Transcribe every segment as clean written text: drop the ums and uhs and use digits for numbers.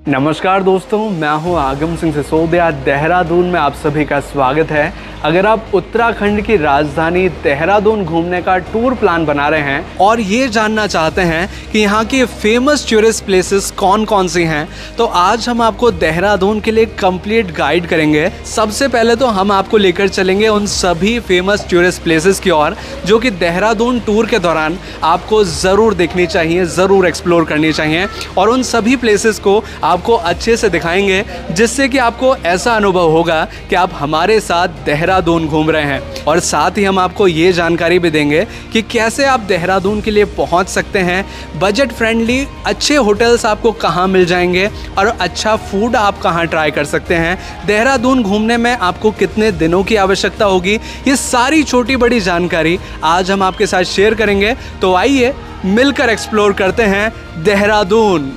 नमस्कार दोस्तों, मैं हूं आगम सिंह सिसोदिया। देहरादून में आप सभी का स्वागत है। अगर आप उत्तराखंड की राजधानी देहरादून घूमने का टूर प्लान बना रहे हैं और ये जानना चाहते हैं कि यहाँ की फेमस टूरिस्ट प्लेसेस कौन कौन सी हैं, तो आज हम आपको देहरादून के लिए कंप्लीट गाइड करेंगे। सबसे पहले तो हम आपको लेकर चलेंगे उन सभी फेमस टूरिस्ट प्लेसेस की ओर जो कि देहरादून टूर के दौरान आपको ज़रूर देखनी चाहिए, ज़रूर एक्सप्लोर करनी चाहिए, और उन सभी प्लेसेस को आपको अच्छे से दिखाएंगे जिससे कि आपको ऐसा अनुभव होगा कि आप हमारे साथ देहरादून घूम रहे हैं। और साथ ही हम आपको ये जानकारी भी देंगे कि कैसे आप देहरादून के लिए पहुंच सकते हैं, बजट फ्रेंडली अच्छे होटल्स आपको कहां मिल जाएंगे और अच्छा फूड आप कहां ट्राई कर सकते हैं, देहरादून घूमने में आपको कितने दिनों की आवश्यकता होगी। ये सारी छोटी बड़ी जानकारी आज हम आपके साथ शेयर करेंगे। तो आइए मिलकर एक्सप्लोर करते हैं देहरादून।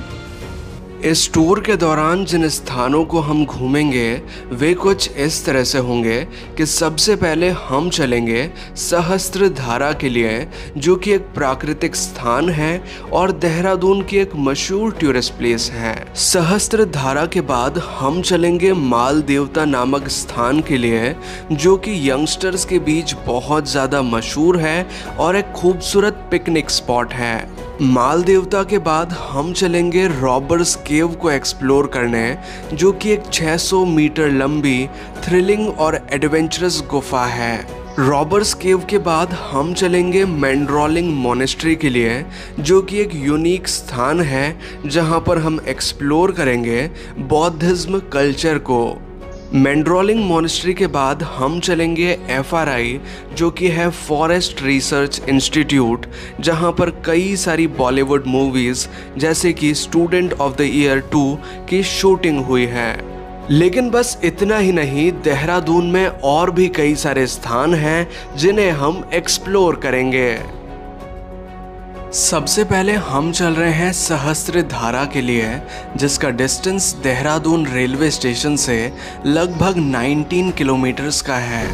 इस टूर के दौरान जिन स्थानों को हम घूमेंगे वे कुछ इस तरह से होंगे कि सबसे पहले हम चलेंगे सहस्त्रधारा के लिए, जो कि एक प्राकृतिक स्थान है और देहरादून की एक मशहूर टूरिस्ट प्लेस है। सहस्त्रधारा के बाद हम चलेंगे माल देवता नामक स्थान के लिए, जो कि यंगस्टर्स के बीच बहुत ज़्यादा मशहूर है और एक खूबसूरत पिकनिक स्पॉट है। माल देवता के बाद हम चलेंगे रॉबर्स केव को एक्सप्लोर करने, जो कि एक 600 मीटर लंबी थ्रिलिंग और एडवेंचरस गुफा है। रॉबर्स केव के बाद हम चलेंगे मैंड्रोलिंग मोनेस्ट्री के लिए, जो कि एक यूनिक स्थान है जहां पर हम एक्सप्लोर करेंगे बौद्धिज्म कल्चर को। मैंड्रोलिंग मोनेस्ट्री के बाद हम चलेंगे FRI, जो कि है फॉरेस्ट रिसर्च इंस्टीट्यूट, जहां पर कई सारी बॉलीवुड मूवीज़ जैसे कि स्टूडेंट ऑफ द ईयर 2 की शूटिंग हुई है। लेकिन बस इतना ही नहीं, देहरादून में और भी कई सारे स्थान हैं जिन्हें हम एक्सप्लोर करेंगे। सबसे पहले हम चल रहे हैं सहस्त्रधारा के लिए, जिसका डिस्टेंस देहरादून रेलवे स्टेशन से लगभग 19 किलोमीटर्स का है।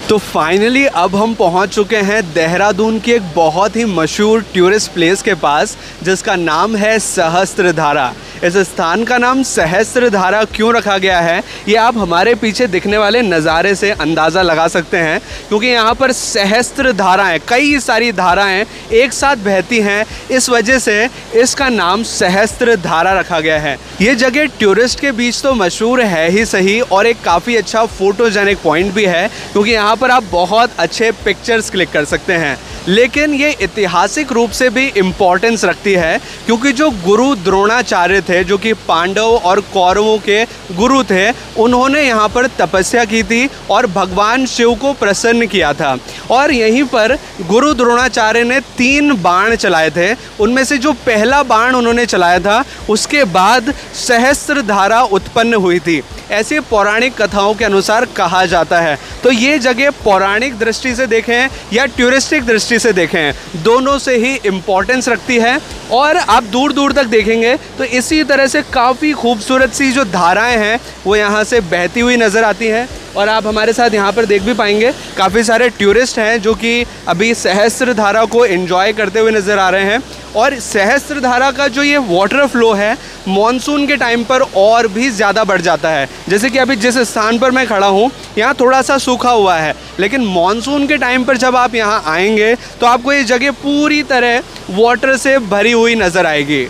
तो फाइनली अब हम पहुंच चुके हैं देहरादून की एक बहुत ही मशहूर टूरिस्ट प्लेस के पास, जिसका नाम है सहस्त्रधारा। इस स्थान का नाम सहस्त्रधारा क्यों रखा गया है, ये आप हमारे पीछे दिखने वाले नज़ारे से अंदाज़ा लगा सकते हैं, क्योंकि यहाँ पर सहस्त्र धाराएँ, कई सारी धाराएँ एक साथ बहती हैं। इस वजह से इसका नाम सहस्त्रधारा रखा गया है। ये जगह टूरिस्ट के बीच तो मशहूर है ही सही, और एक काफ़ी अच्छा फोटोजेनिक पॉइंट भी है, क्योंकि यहाँ पर आप बहुत अच्छे पिक्चर्स क्लिक कर सकते हैं। लेकिन ये ऐतिहासिक रूप से भी इम्पोर्टेंस रखती है, क्योंकि जो गुरु द्रोणाचार्य थे, जो कि पांडव और कौरवों के गुरु थे, उन्होंने यहाँ पर तपस्या की थी और भगवान शिव को प्रसन्न किया था। और यहीं पर गुरु द्रोणाचार्य ने 3 बाण चलाए थे। उनमें से जो पहला बाण उन्होंने चलाया था, उसके बाद सहस्त्रधारा उत्पन्न हुई थी, ऐसे पौराणिक कथाओं के अनुसार कहा जाता है। तो ये जगह पौराणिक दृष्टि से देखें या टूरिस्टिक दृष्टि से देखें, दोनों से ही इम्पोर्टेंस रखती है। और आप दूर दूर तक देखेंगे तो इसी तरह से काफ़ी खूबसूरत सी जो धाराएं हैं वो यहाँ से बहती हुई नज़र आती हैं। और आप हमारे साथ यहाँ पर देख भी पाएंगे, काफ़ी सारे टूरिस्ट हैं जो कि अभी सहस्त्रधारा को एंजॉय करते हुए नज़र आ रहे हैं। और सहस्त्रधारा का जो ये वाटर फ्लो है, मॉनसून के टाइम पर और भी ज़्यादा बढ़ जाता है। जैसे कि अभी जिस स्थान पर मैं खड़ा हूँ, यहाँ थोड़ा सा सूखा हुआ है, लेकिन मॉनसून के टाइम पर जब आप यहाँ आएंगे तो आपको ये जगह पूरी तरह वाटर से भरी हुई नज़र आएगी।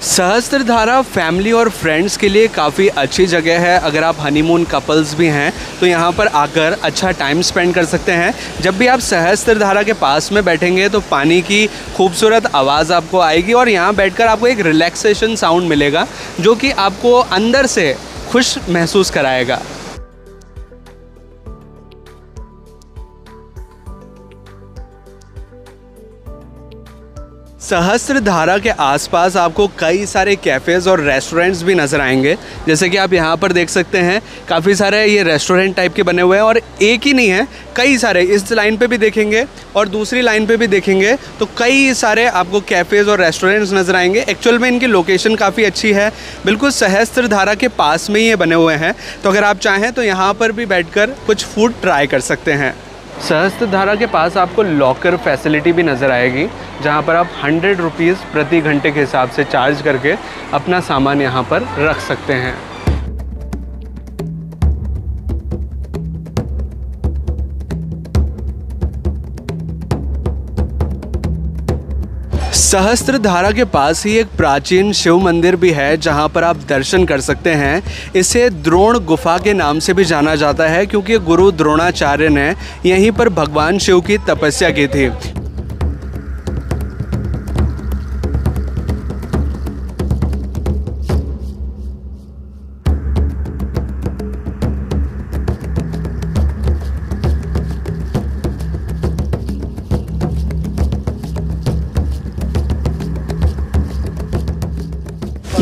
सहस्त्रधारा फैमिली और फ्रेंड्स के लिए काफ़ी अच्छी जगह है। अगर आप हनीमून कपल्स भी हैं तो यहाँ पर आकर अच्छा टाइम स्पेंड कर सकते हैं। जब भी आप सहस्त्रधारा के पास में बैठेंगे तो पानी की खूबसूरत आवाज़ आपको आएगी, और यहाँ बैठकर आपको एक रिलैक्सेशन साउंड मिलेगा जो कि आपको अंदर से खुश महसूस कराएगा। सहस्त्रधारा के आसपास आपको कई सारे कैफ़ेज़ और रेस्टोरेंट्स भी नज़र आएंगे। जैसे कि आप यहाँ पर देख सकते हैं, काफ़ी सारे ये रेस्टोरेंट टाइप के बने हुए हैं और एक ही नहीं है, कई सारे। इस लाइन पे भी देखेंगे और दूसरी लाइन पे भी देखेंगे तो कई सारे आपको कैफ़ेज़ और रेस्टोरेंट्स नज़र आएंगे। एक्चुअल में इनकी लोकेशन काफ़ी अच्छी है, बिल्कुल सहस्त्रधारा के पास में ही ये बने हुए हैं। तो अगर आप चाहें तो यहाँ पर भी बैठकर कुछ फूड ट्राई कर सकते हैं। सहस्त्रधारा के पास आपको लॉकर फैसिलिटी भी नज़र आएगी, जहाँ पर आप 100 रुपीज़ प्रति घंटे के हिसाब से चार्ज करके अपना सामान यहाँ पर रख सकते हैं। सहस्त्रधारा के पास ही एक प्राचीन शिव मंदिर भी है, जहां पर आप दर्शन कर सकते हैं। इसे द्रोण गुफा के नाम से भी जाना जाता है, क्योंकि गुरु द्रोणाचार्य ने यहीं पर भगवान शिव की तपस्या की थी।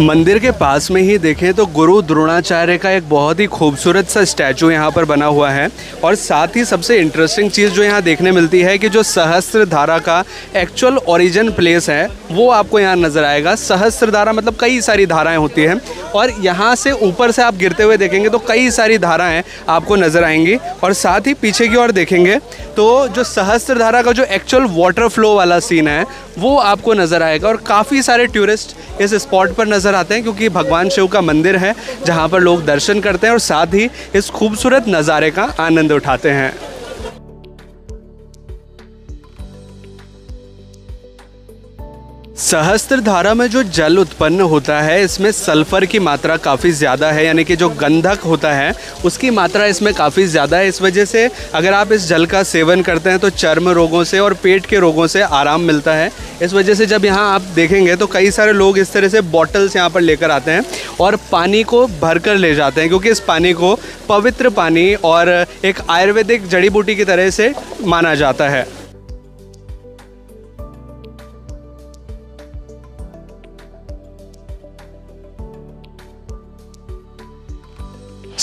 मंदिर के पास में ही देखें तो गुरु द्रोणाचार्य का एक बहुत ही खूबसूरत सा स्टैचू यहाँ पर बना हुआ है। और साथ ही सबसे इंटरेस्टिंग चीज़ जो यहाँ देखने मिलती है कि जो सहस्त्रधारा का एक्चुअल ओरिजिन प्लेस है वो आपको यहाँ नज़र आएगा। सहस्त्रधारा मतलब कई सारी धाराएं होती हैं, और यहाँ से ऊपर से आप गिरते हुए देखेंगे तो कई सारी धाराएं आपको नज़र आएंगी। और साथ ही पीछे की ओर देखेंगे तो जो सहस्त्रधारा का जो एक्चुअल वाटर फ्लो वाला सीन है वो आपको नज़र आएगा। और काफ़ी सारे टूरिस्ट इस स्पॉट पर नज़र आते हैं, क्योंकि भगवान शिव का मंदिर है जहाँ पर लोग दर्शन करते हैं और साथ ही इस खूबसूरत नज़ारे का आनंद उठाते हैं। सहस्त्रधारा में जो जल उत्पन्न होता है इसमें सल्फ़र की मात्रा काफ़ी ज़्यादा है, यानी कि जो गंधक होता है उसकी मात्रा इसमें काफ़ी ज़्यादा है। इस वजह से अगर आप इस जल का सेवन करते हैं तो चर्म रोगों से और पेट के रोगों से आराम मिलता है। इस वजह से जब यहाँ आप देखेंगे तो कई सारे लोग इस तरह से बॉटल्स यहाँ पर लेकर आते हैं और पानी को भर कर ले जाते हैं, क्योंकि इस पानी को पवित्र पानी और एक आयुर्वेदिक जड़ी बूटी की तरह से माना जाता है।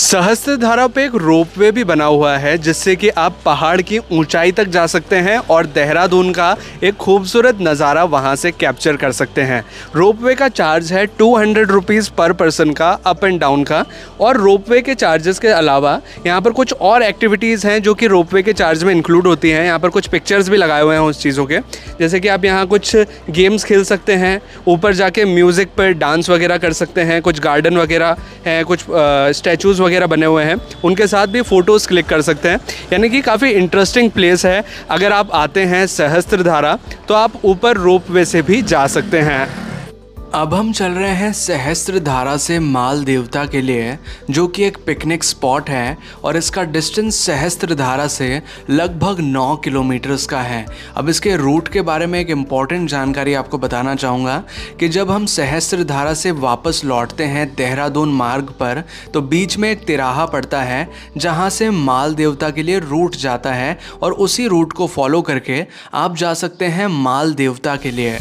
सहस्त्रधारा पे एक रोपवे भी बना हुआ है, जिससे कि आप पहाड़ की ऊंचाई तक जा सकते हैं और देहरादून का एक खूबसूरत नज़ारा वहां से कैप्चर कर सकते हैं। रोपवे का चार्ज है 200 रुपीज़ पर पर्सन का, अप एंड डाउन का। और रोपवे के चार्जेस के अलावा यहाँ पर कुछ और एक्टिविटीज़ हैं जो कि रोपवे के चार्ज में इंक्लूड होती हैं। यहाँ पर कुछ पिक्चर्स भी लगाए हुए हैं उस चीज़ों के, जैसे कि आप यहाँ कुछ गेम्स खेल सकते हैं, ऊपर जाके म्यूज़िक पर डांस वगैरह कर सकते हैं, कुछ गार्डन वगैरह हैं, कुछ स्टैचूज़ वगैरह बने हुए हैं, उनके साथ भी फ़ोटोज़ क्लिक कर सकते हैं। यानी कि काफ़ी इंटरेस्टिंग प्लेस है। अगर आप आते हैं सहस्त्रधारा तो आप ऊपर रोपवे से भी जा सकते हैं। अब हम चल रहे हैं सहस्त्रधारा से माल देवता के लिए, जो कि एक पिकनिक स्पॉट है और इसका डिस्टेंस सहस्त्रधारा से लगभग 9 किलोमीटर्स का है। अब इसके रूट के बारे में एक इम्पॉर्टेंट जानकारी आपको बताना चाहूँगा कि जब हम सहस्त्रधारा से वापस लौटते हैं देहरादून मार्ग पर तो बीच में एक तिराहा पड़ता है जहाँ से माल देवता के लिए रूट जाता है, और उसी रूट को फॉलो करके आप जा सकते हैं माल देवता के लिए।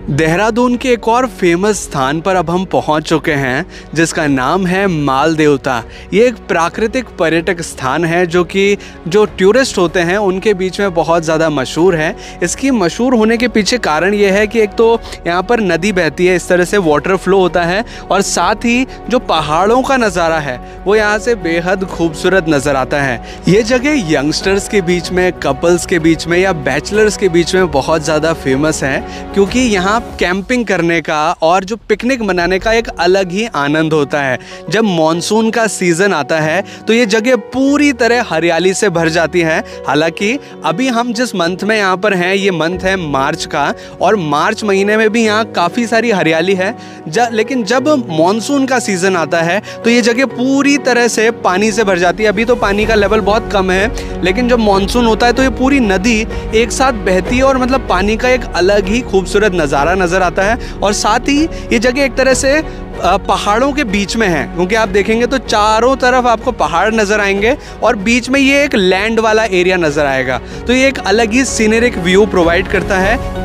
देहरादून के एक और फेमस स्थान पर अब हम पहुंच चुके हैं, जिसका नाम है माल देवता। ये एक प्राकृतिक पर्यटक स्थान है जो कि जो टूरिस्ट होते हैं उनके बीच में बहुत ज़्यादा मशहूर है। इसकी मशहूर होने के पीछे कारण ये है कि एक तो यहाँ पर नदी बहती है, इस तरह से वाटर फ्लो होता है, और साथ ही जो पहाड़ों का नज़ारा है वो यहाँ से बेहद खूबसूरत नज़र आता है। ये जगह यंगस्टर्स के बीच में, कपल्स के बीच में या बैचलर्स के बीच में बहुत ज़्यादा फेमस है, क्योंकि यहाँ कैंपिंग करने का और जो पिकनिक मनाने का एक अलग ही आनंद होता है। जब मॉनसून का सीज़न आता है तो ये जगह पूरी तरह हरियाली से भर जाती है। हालांकि अभी हम जिस मंथ में यहाँ पर हैं ये मंथ है मार्च का, और मार्च महीने में भी यहाँ काफ़ी सारी हरियाली है। लेकिन जब मॉनसून का सीज़न आता है तो ये जगह पूरी तरह से पानी से भर जाती है। अभी तो पानी का लेवल बहुत कम है, लेकिन जब मॉनसून होता है तो ये पूरी नदी एक साथ बहती है और मतलब पानी का एक अलग ही खूबसूरत नज़ारा नज़र आता है। और साथ ही ये जगह एक तरह से पहाड़ों के बीच में है, क्योंकि आप देखेंगे तो चारों तरफ आपको पहाड़ नज़र आएंगे और बीच में ये एक लैंड वाला एरिया नज़र आएगा। तो ये एक अलग ही सीनरिक व्यू प्रोवाइड करता है।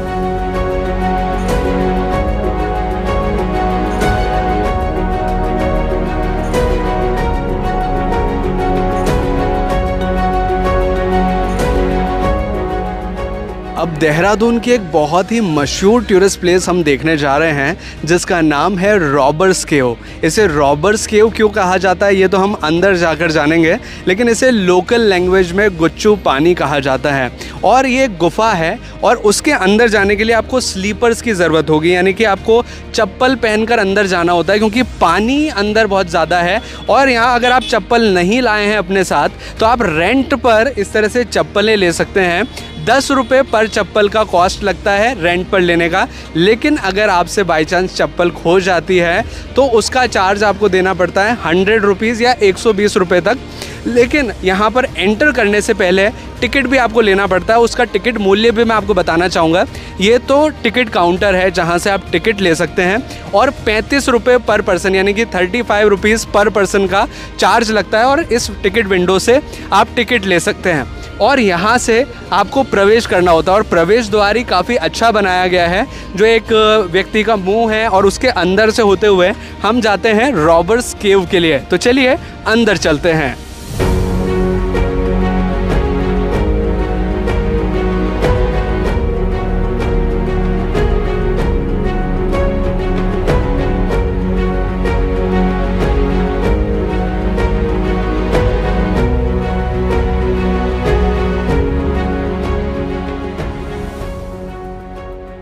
अब देहरादून की एक बहुत ही मशहूर टूरिस्ट प्लेस हम देखने जा रहे हैं जिसका नाम है रॉबर्स केव। इसे रॉबर्स केव क्यों कहा जाता है ये तो हम अंदर जाकर जानेंगे, लेकिन इसे लोकल लैंग्वेज में गुच्चू पानी कहा जाता है। और ये गुफा है और उसके अंदर जाने के लिए आपको स्लीपर्स की ज़रूरत होगी, यानी कि आपको चप्पल पहनकर अंदर जाना होता है, क्योंकि पानी अंदर बहुत ज़्यादा है। और यहाँ अगर आप चप्पल नहीं लाए हैं अपने साथ तो आप रेंट पर इस तरह से चप्पलें ले सकते हैं। 10 रुपये पर चप्पल का कॉस्ट लगता है रेंट पर लेने का, लेकिन अगर आपसे बाई चांस चप्पल खो जाती है तो उसका चार्ज आपको देना पड़ता है 100 रुपीज़ या 120 रुपये तक। लेकिन यहाँ पर एंटर करने से पहले टिकट भी आपको लेना पड़ता है। उसका टिकट मूल्य भी मैं आपको बताना चाहूँगा। ये तो टिकट काउंटर है जहाँ से आप टिकट ले सकते हैं और 35 रुपये पर पर्सन यानी कि 35 रुपीज़ पर पर्सन का चार्ज लगता है और इस टिकट विंडो से आप टिकट ले सकते हैं। और यहाँ से आपको प्रवेश करना होता है और प्रवेश द्वार ही काफ़ी अच्छा बनाया गया है, जो एक व्यक्ति का मुंह है और उसके अंदर से होते हुए हम जाते हैं रॉबर्स केव के लिए। तो चलिए अंदर चलते हैं।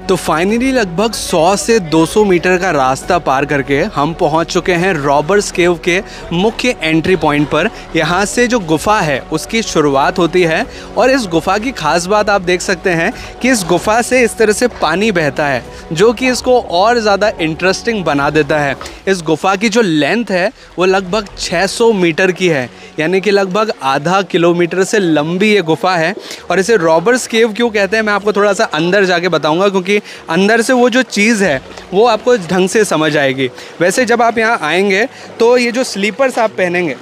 तो फाइनली लगभग 100 से 200 मीटर का रास्ता पार करके हम पहुंच चुके हैं रॉबर्स केव के मुख्य एंट्री पॉइंट पर। यहाँ से जो गुफ़ा है उसकी शुरुआत होती है और इस गुफ़ा की खास बात आप देख सकते हैं कि इस गुफ़ा से इस तरह से पानी बहता है, जो कि इसको और ज़्यादा इंटरेस्टिंग बना देता है। इस गुफ़ा की जो लेंथ है वो लगभग 600 मीटर की है, यानी कि लगभग आधा किलोमीटर से लंबी ये गुफ़ा है। और इसे रॉबर्स केव क्यों कहते हैं मैं आपको थोड़ा सा अंदर जाके बताऊंगा, क्योंकि अंदर से वो जो चीज़ है वो आपको ढंग से समझ आएगी। वैसे जब आप यहाँ आएंगे तो ये जो स्लीपर्स आप पहनेंगे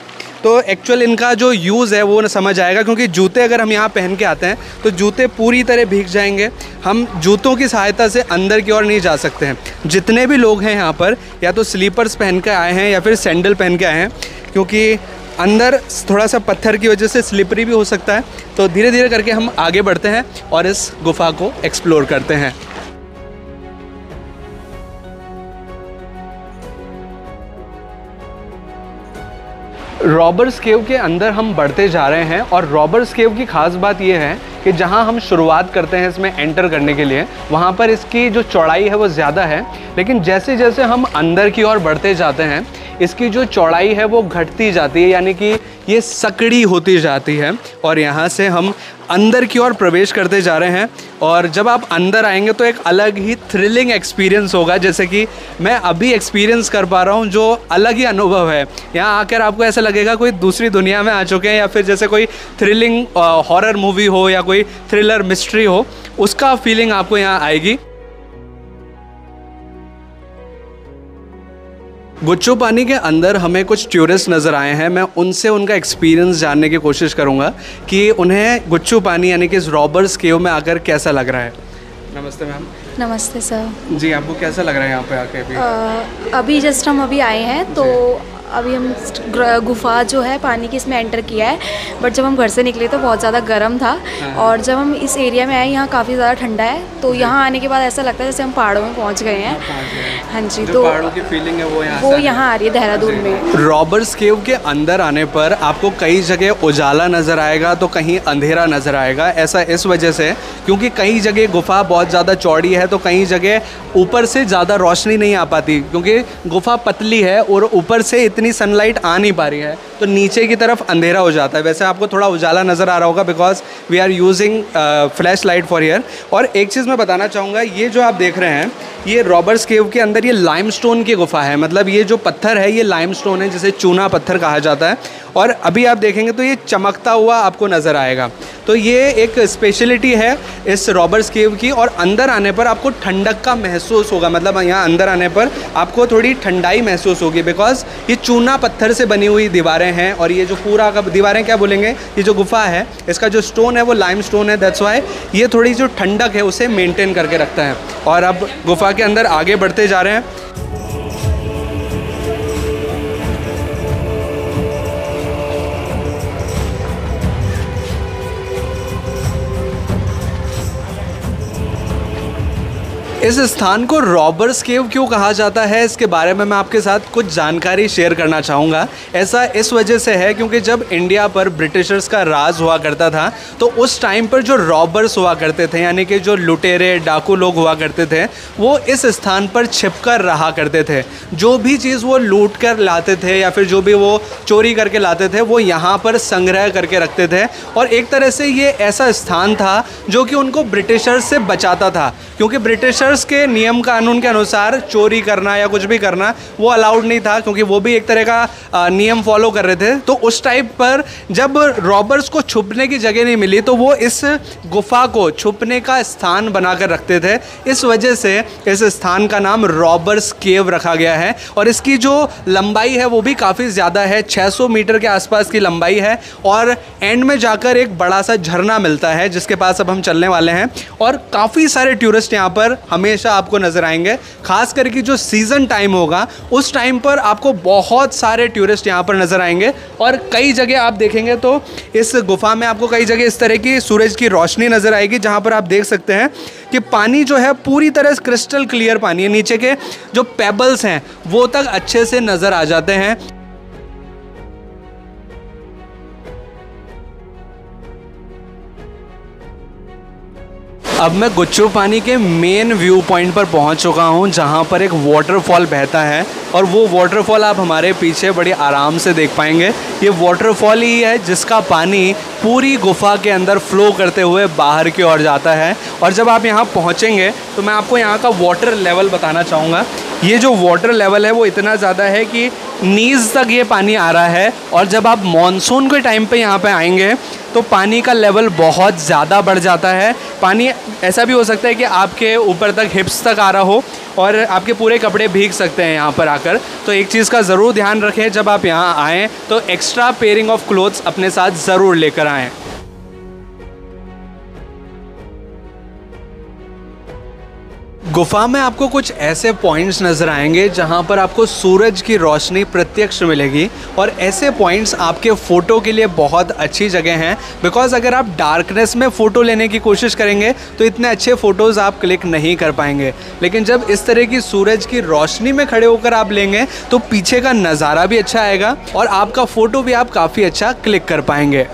तो एक्चुअल इनका जो यूज़ है वो न समझ आएगा, क्योंकि जूते अगर हम यहाँ पहन के आते हैं तो जूते पूरी तरह भीग जाएंगे। हम जूतों की सहायता से अंदर की ओर नहीं जा सकते हैं। जितने भी लोग हैं यहाँ पर या तो स्लीपर्स पहन के आए हैं या फिर सैंडल पहन के आए हैं, क्योंकि अंदर थोड़ा सा पत्थर की वजह से स्लिपरी भी हो सकता है। तो धीरे धीरे करके हम आगे बढ़ते हैं और इस गुफ़ा को एक्सप्लोर करते हैं। रॉबर्स केव के अंदर हम बढ़ते जा रहे हैं और रॉबर्स केव की खास बात यह है कि जहां हम शुरुआत करते हैं इसमें एंटर करने के लिए, वहां पर इसकी जो चौड़ाई है वो ज़्यादा है, लेकिन जैसे जैसे हम अंदर की ओर बढ़ते जाते हैं इसकी जो चौड़ाई है वो घटती जाती है, यानी कि ये सकड़ी होती जाती है। और यहाँ से हम अंदर की ओर प्रवेश करते जा रहे हैं और जब आप अंदर आएंगे तो एक अलग ही थ्रिलिंग एक्सपीरियंस होगा, जैसे कि मैं अभी एक्सपीरियंस कर पा रहा हूँ। जो अलग ही अनुभव है, यहाँ आकर आपको ऐसा लगेगा कोई दूसरी दुनिया में आ चुके हैं, या फिर जैसे कोई थ्रिलिंग हॉरर मूवी हो या कोई थ्रिलर मिस्ट्री हो, उसका फीलिंग आपको यहाँ आएगी। गुच्चू पानी के अंदर हमें कुछ टूरिस्ट नज़र आए हैं। मैं उनसे उनका एक्सपीरियंस जानने की कोशिश करूंगा कि उन्हें गुच्चू पानी यानी कि इस रॉबर्स केव में आकर कैसा लग रहा है। नमस्ते मैम। नमस्ते सर जी, आपको कैसा लग रहा है यहाँ पे आके? अभी जस्ट हम अभी आए हैं, तो अभी हम गुफ़ा जो है पानी की इसमें एंटर किया है, बट जब हम घर से निकले तो बहुत ज़्यादा गर्म था। और जब हम इस एरिया में आए यहाँ काफ़ी ज़्यादा ठंडा है, तो यहाँ आने के बाद ऐसा लगता है जैसे हम पहाड़ों में पहुँच गए हैं। हाँ जी, तो पहाड़ों की फीलिंग है वो यहाँ आ रही है देहरादून में। रॉबर्स केव के अंदर आने पर आपको कई जगह उजाला नज़र आएगा तो कहीं अंधेरा नज़र आएगा। ऐसा इस वजह से क्योंकि कई जगह गुफ़ा बहुत ज़्यादा चौड़ी है, तो कई जगह ऊपर से ज़्यादा रोशनी नहीं आ पाती, क्योंकि गुफ़ा पतली है और ऊपर से इतनी सनलाइट आ नहीं पा रही है, तो नीचे की तरफ अंधेरा हो जाता है। वैसे आपको थोड़ा उजाला नज़र आ रहा होगा because we are using flash light for here. और एक चीज़ मैं बताना चाहूँगा, ये जो आप देख रहे हैं ये रॉबर्स केव के अंदर ये लाइमस्टोन की गुफ़ा है। मतलब ये जो पत्थर है ये लाइमस्टोन है, जिसे चूना पत्थर कहा जाता है। और अभी आप देखेंगे तो ये चमकता हुआ आपको नज़र आएगा। तो ये एक स्पेशलिटी है इस रॉबर्स केव की। और अंदर आने पर आपको ठंडक का महसूस होगा, मतलब यहाँ अंदर आने पर आपको थोड़ी ठंडाई महसूस होगी, बिकॉज ये चूना पत्थर से बनी हुई दीवारें हैं। और ये जो पूरा का दीवारें क्या बोलेंगे, ये जो गुफा है इसका जो स्टोन है वो लाइम स्टोन है, दैट्स वाई ये थोड़ी जो ठंडक है उसे मेंटेन करके रखता है। और अब गुफा के अंदर आगे बढ़ते जा रहे हैं। इस स्थान को रॉबर्स केव क्यों कहा जाता है, इसके बारे में मैं आपके साथ कुछ जानकारी शेयर करना चाहूँगा। ऐसा इस वजह से है क्योंकि जब इंडिया पर ब्रिटिशर्स का राज हुआ करता था तो उस टाइम पर जो रॉबर्स हुआ करते थे, यानी कि जो लुटेरे डाकू लोग हुआ करते थे, वो इस स्थान पर छिपकर रहा करते थे। जो भी चीज़ वो लूट कर लाते थे या फिर जो भी वो चोरी करके लाते थे वो यहाँ पर संग्रह करके रखते थे। और एक तरह से ये ऐसा स्थान था जो कि उनको ब्रिटिशर्स से बचाता था, क्योंकि ब्रिटिशर्स के नियम कानून के अनुसार चोरी करना या कुछ भी करना वो अलाउड नहीं था, क्योंकि वो भी एक तरह का नियम फॉलो कर रहे थे। तो उस टाइप पर जब रॉबर्स को छुपने की जगह नहीं मिली तो वो इस गुफा को छुपने का स्थान बनाकर रखते थे। इस वजह से इस स्थान का नाम रॉबर्स केव रखा गया है। और इसकी जो लंबाई है वो भी काफ़ी ज़्यादा है, 600 मीटर के आसपास की लंबाई है। और एंड में जाकर एक बड़ा सा झरना मिलता है जिसके पास अब हम चलने वाले हैं। और काफ़ी सारे टूरिस्ट यहाँ पर हमेशा आपको नजर आएंगे, खास करके जो सीजन टाइम होगा उस टाइम पर आपको बहुत सारे टूरिस्ट यहाँ पर नजर आएंगे। और कई जगह आप देखेंगे तो इस गुफा में आपको कई जगह इस तरह की सूरज की रोशनी नजर आएगी, जहाँ पर आप देख सकते हैं कि पानी जो है पूरी तरह से क्रिस्टल क्लियर पानी है। नीचे के जो पेबल्स हैं वो तक अच्छे से नजर आ जाते हैं। अब मैं गुच्चू पानी के मेन व्यू पॉइंट पर पहुंच चुका हूं, जहां पर एक वाटरफॉल बहता है। और वो वाटरफॉल आप हमारे पीछे बड़ी आराम से देख पाएंगे। ये वाटरफॉल ही है जिसका पानी पूरी गुफा के अंदर फ्लो करते हुए बाहर की ओर जाता है। और जब आप यहाँ पहुँचेंगे तो मैं आपको यहाँ का वाटर लेवल बताना चाहूँगा। ये जो वाटर लेवल है वो इतना ज़्यादा है कि नीज़ तक ये पानी आ रहा है। और जब आप मॉनसून के टाइम पे यहाँ पे आएंगे तो पानी का लेवल बहुत ज़्यादा बढ़ जाता है। पानी ऐसा भी हो सकता है कि आपके ऊपर तक हिप्स तक आ रहा हो और आपके पूरे कपड़े भीग सकते हैं यहाँ पर आकर। तो एक चीज़ का ज़रूर ध्यान रखें, जब आप यहाँ आएँ तो एक्स्ट्रा पेयरिंग ऑफ क्लोथ्स अपने साथ ज़रूर लेकर आएँ। गुफा में आपको कुछ ऐसे पॉइंट्स नज़र आएंगे जहां पर आपको सूरज की रोशनी प्रत्यक्ष मिलेगी। और ऐसे पॉइंट्स आपके फ़ोटो के लिए बहुत अच्छी जगह हैं, बिकॉज अगर आप डार्कनेस में फ़ोटो लेने की कोशिश करेंगे तो इतने अच्छे फ़ोटोज़ आप क्लिक नहीं कर पाएंगे। लेकिन जब इस तरह की सूरज की रोशनी में खड़े होकर आप लेंगे तो पीछे का नज़ारा भी अच्छा आएगा और आपका फ़ोटो भी आप काफ़ी अच्छा क्लिक कर पाएंगे।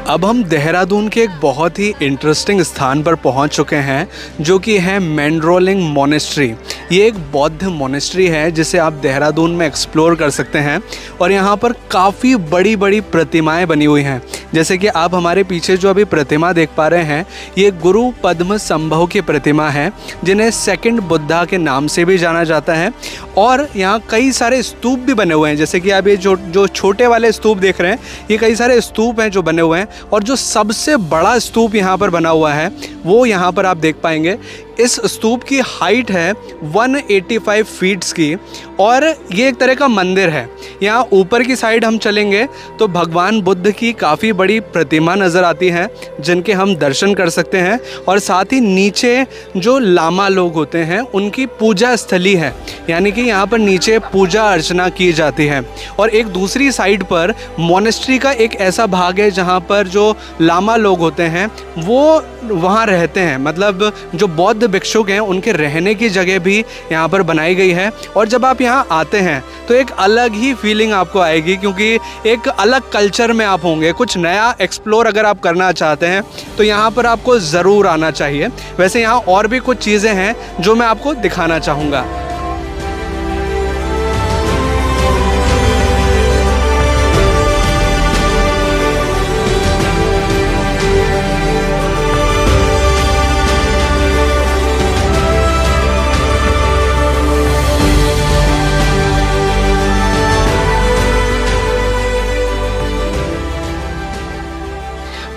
अब हम देहरादून के एक बहुत ही इंटरेस्टिंग स्थान पर पहुंच चुके हैं, जो कि है मेंड्रोलिंग मोनेस्ट्री। ये एक बौद्ध मोनेस्ट्री है जिसे आप देहरादून में एक्सप्लोर कर सकते हैं। और यहाँ पर काफ़ी बड़ी बड़ी प्रतिमाएं बनी हुई हैं। जैसे कि आप हमारे पीछे जो अभी प्रतिमा देख पा रहे हैं, ये गुरु पद्म संभव की प्रतिमा है, जिन्हें सेकंड बुद्धा के नाम से भी जाना जाता है। और यहाँ कई सारे स्तूप भी बने हुए हैं, जैसे कि आप ये जो छोटे वाले स्तूप देख रहे हैं, ये कई सारे स्तूप हैं जो बने हुए हैं। और जो सबसे बड़ा स्तूप यहाँ पर बना हुआ है वो यहाँ पर आप देख पाएंगे। इस स्तूप की हाइट है 185 फीट्स की और ये एक तरह का मंदिर है। यहाँ ऊपर की साइड हम चलेंगे तो भगवान बुद्ध की काफ़ी बड़ी प्रतिमा नज़र आती है जिनके हम दर्शन कर सकते हैं, और साथ ही नीचे जो लामा लोग होते हैं उनकी पूजा स्थली है, यानी कि यहाँ पर नीचे पूजा अर्चना की जाती है। और एक दूसरी साइड पर मोनेस्ट्री का एक ऐसा भाग है जहाँ पर जो लामा लोग होते हैं वो वहाँ रहते हैं, मतलब जो बौद्ध भिक्षुक हैं उनके रहने की जगह भी यहाँ पर बनाई गई है। और जब आप यहाँ आते हैं तो एक अलग ही फीलिंग आपको आएगी, क्योंकि एक अलग कल्चर में आप होंगे। कुछ नया एक्सप्लोर अगर आप करना चाहते हैं तो यहाँ पर आपको ज़रूर आना चाहिए। वैसे यहाँ और भी कुछ चीज़ें हैं जो मैं आपको दिखाना चाहूँगा।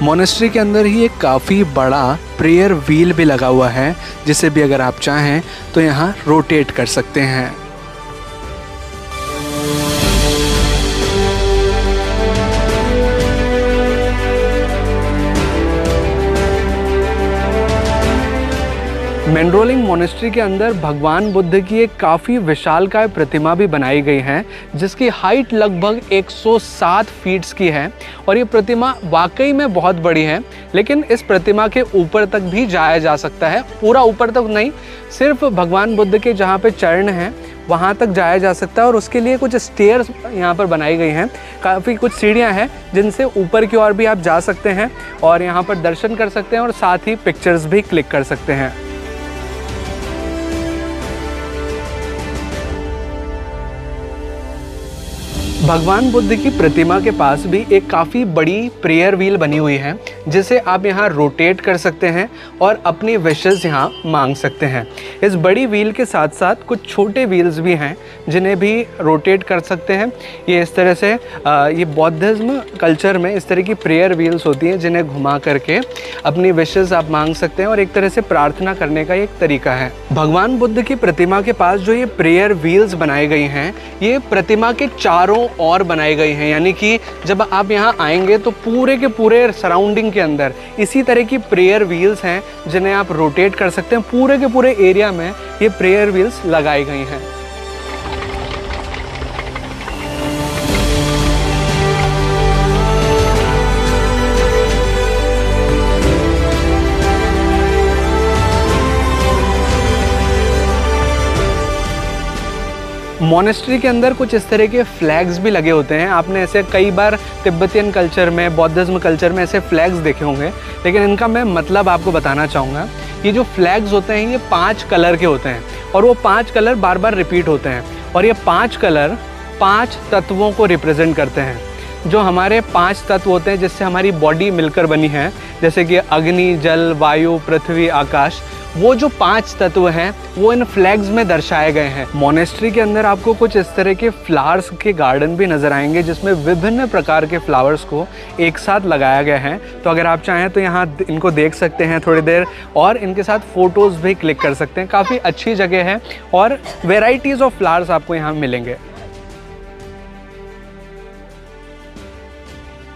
मोनेस्ट्री के अंदर ही एक काफ़ी बड़ा प्रेयर व्हील भी लगा हुआ है, जिसे भी अगर आप चाहें तो यहाँ रोटेट कर सकते हैं। मेंड्रोलिंग मोनेस्ट्री के अंदर भगवान बुद्ध की एक काफ़ी विशालकाय प्रतिमा भी बनाई गई है जिसकी हाइट लगभग 107 फीट्स की है। और ये प्रतिमा वाकई में बहुत बड़ी है, लेकिन इस प्रतिमा के ऊपर तक भी जाया जा सकता है। पूरा ऊपर तक नहीं, सिर्फ भगवान बुद्ध के जहाँ पे चरण हैं वहाँ तक जाया जा सकता है। और उसके लिए कुछ स्टेयर्स यहाँ पर बनाई गई हैं, काफ़ी कुछ सीढ़ियाँ हैं जिनसे ऊपर की ओर भी आप जा सकते हैं और यहाँ पर दर्शन कर सकते हैं और साथ ही पिक्चर्स भी क्लिक कर सकते हैं। भगवान बुद्ध की प्रतिमा के पास भी एक काफ़ी बड़ी प्रेयर व्हील बनी हुई है जिसे आप यहाँ रोटेट कर सकते हैं और अपनी विशेस यहाँ मांग सकते हैं। इस बड़ी व्हील के साथ साथ कुछ छोटे व्हील्स भी हैं जिन्हें भी रोटेट कर सकते हैं। ये इस तरह से ये बौद्धिज्म कल्चर में इस तरह की प्रेयर व्हील्स होती हैं जिन्हें घुमा करके अपनी विशेस आप मांग सकते हैं और एक तरह से प्रार्थना करने का एक तरीका है। भगवान बुद्ध की प्रतिमा के पास जो ये प्रेयर व्हील्स बनाई गई हैं ये प्रतिमा के चारों और बनाई गई हैं, यानी कि जब आप यहाँ आएंगे तो पूरे के पूरे सराउंडिंग के अंदर इसी तरह की प्रेयर व्हील्स हैं जिन्हें आप रोटेट कर सकते हैं। पूरे के पूरे एरिया में ये प्रेयर व्हील्स लगाई गई हैं। मोनेस्ट्री के अंदर कुछ इस तरह के फ्लैग्स भी लगे होते हैं। आपने ऐसे कई बार तिब्बतियन कल्चर में, बौद्धिज्म कल्चर में ऐसे फ्लैग्स देखे होंगे, लेकिन इनका मैं मतलब आपको बताना चाहूँगा। ये जो फ्लैग्स होते हैं ये 5 कलर के होते हैं और वो 5 कलर बार बार रिपीट होते हैं और ये 5 कलर 5 तत्वों को रिप्रेजेंट करते हैं। जो हमारे 5 तत्व होते हैं जिससे हमारी बॉडी मिलकर बनी है, जैसे कि अग्नि, जल, वायु, पृथ्वी, आकाश, वो जो 5 तत्व हैं वो इन फ्लैग्स में दर्शाए गए हैं। मोनेस्ट्री के अंदर आपको कुछ इस तरह के फ्लावर्स के गार्डन भी नज़र आएंगे जिसमें विभिन्न प्रकार के फ्लावर्स को एक साथ लगाया गया है। तो अगर आप चाहें तो यहाँ इनको देख सकते हैं थोड़ी देर और इनके साथ फ़ोटोज़ भी क्लिक कर सकते हैं। काफ़ी अच्छी जगह है और वेराइटीज़ ऑफ फ्लावर्स आपको यहाँ मिलेंगे।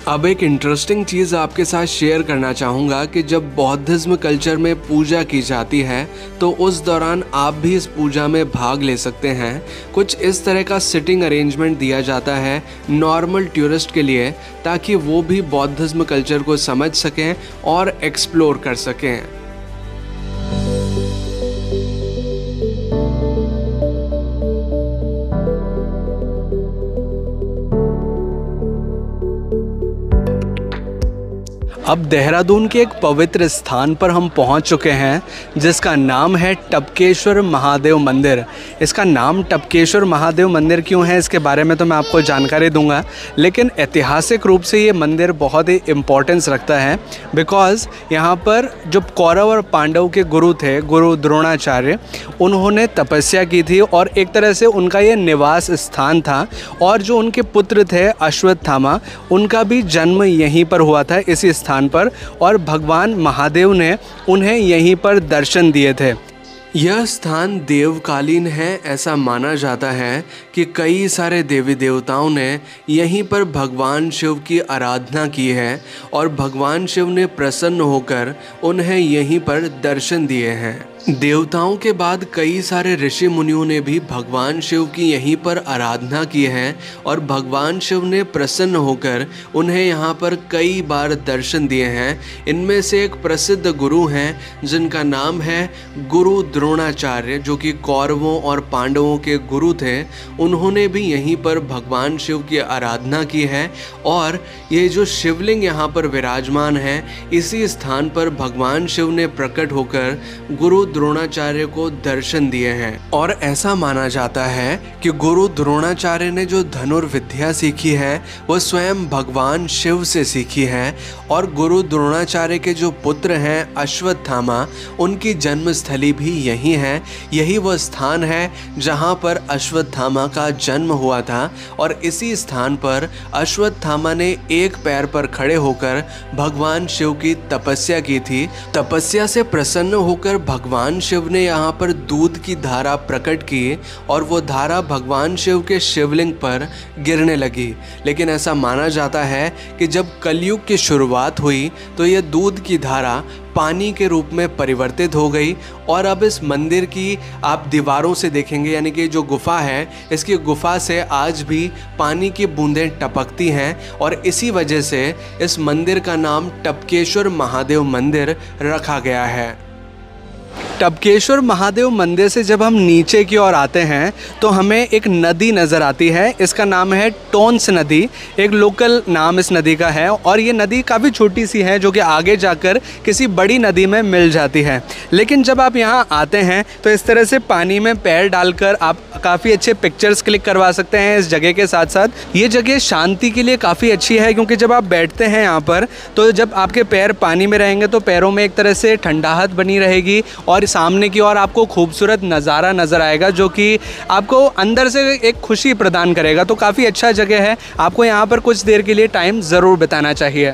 अब एक इंटरेस्टिंग चीज़ आपके साथ शेयर करना चाहूँगा कि जब बौद्धिज्म कल्चर में पूजा की जाती है तो उस दौरान आप भी इस पूजा में भाग ले सकते हैं। कुछ इस तरह का सिटिंग अरेंजमेंट दिया जाता है नॉर्मल टूरिस्ट के लिए ताकि वो भी बौद्धिज्म कल्चर को समझ सकें और एक्सप्लोर कर सकें। अब देहरादून के एक पवित्र स्थान पर हम पहुंच चुके हैं जिसका नाम है टपकेश्वर महादेव मंदिर। इसका नाम टपकेश्वर महादेव मंदिर क्यों है इसके बारे में तो मैं आपको जानकारी दूंगा, लेकिन ऐतिहासिक रूप से ये मंदिर बहुत ही इम्पोर्टेंस रखता है बिकॉज़ यहाँ पर जो कौरव और पांडव के गुरु थे, गुरु द्रोणाचार्य, उन्होंने तपस्या की थी और एक तरह से उनका ये निवास स्थान था। और जो उनके पुत्र थे अश्वत्थामा, उनका भी जन्म यहीं पर हुआ था इसी स्थान पर और भगवान महादेव ने उन्हें यहीं पर दर्शन दिए थे। यह स्थान देवकालीन है। ऐसा माना जाता है कि कई सारे देवी देवताओं ने यहीं पर भगवान शिव की आराधना की है और भगवान शिव ने प्रसन्न होकर उन्हें यहीं पर दर्शन दिए हैं। देवताओं के बाद कई सारे ऋषि मुनियों ने भी भगवान शिव की यहीं पर आराधना की है और भगवान शिव ने प्रसन्न होकर उन्हें यहाँ पर कई बार दर्शन दिए हैं। इनमें से एक प्रसिद्ध गुरु हैं जिनका नाम है गुरु द्रोणाचार्य, जो कि कौरवों और पांडवों के गुरु थे। उन्होंने भी यहीं पर भगवान शिव की आराधना की है और ये जो शिवलिंग यहाँ पर विराजमान है, इसी स्थान पर भगवान शिव ने प्रकट होकर गुरु द्रोणाचार्य को दर्शन दिए हैं। और ऐसा माना जाता है कि गुरु द्रोणाचार्य ने जो धनुर्विद्या सीखी है वह स्वयं भगवान शिव से सीखी है और गुरु द्रोणाचार्य के जो पुत्र हैं अश्वत्थामा, उनकी जन्मस्थली भी यही है। यही वह स्थान है जहां पर अश्वत्थामा का जन्म हुआ था और इसी स्थान पर अश्वत्थामा ने एक पैर पर खड़े होकर भगवान शिव की तपस्या की थी। तपस्या से प्रसन्न होकर भगवान शिव ने यहाँ पर दूध की धारा प्रकट की और वो धारा भगवान शिव के शिवलिंग पर गिरने लगी। लेकिन ऐसा माना जाता है कि जब कलयुग की शुरुआत हुई तो यह दूध की धारा पानी के रूप में परिवर्तित हो गई और अब इस मंदिर की आप दीवारों से देखेंगे, यानी कि जो गुफा है, इसकी गुफा से आज भी पानी की बूंदें टपकती हैं और इसी वजह से इस मंदिर का नाम टपकेश्वर महादेव मंदिर रखा गया है। टपकेश्वर महादेव मंदिर से जब हम नीचे की ओर आते हैं तो हमें एक नदी नज़र आती है। इसका नाम है टोंस नदी। एक लोकल नाम इस नदी का है और ये नदी काफ़ी छोटी सी है जो कि आगे जाकर किसी बड़ी नदी में मिल जाती है। लेकिन जब आप यहाँ आते हैं तो इस तरह से पानी में पैर डालकर आप काफ़ी अच्छे पिक्चर्स क्लिक करवा सकते हैं इस जगह के साथ साथ। ये जगह शांति के लिए काफ़ी अच्छी है क्योंकि जब आप बैठते हैं यहाँ पर तो जब आपके पैर पानी में रहेंगे तो पैरों में एक तरह से ठंडाहट बनी रहेगी और सामने की ओर आपको खूबसूरत नज़ारा नज़र आएगा जो कि आपको अंदर से एक खुशी प्रदान करेगा। तो काफ़ी अच्छा जगह है, आपको यहाँ पर कुछ देर के लिए टाइम ज़रूर बिताना चाहिए।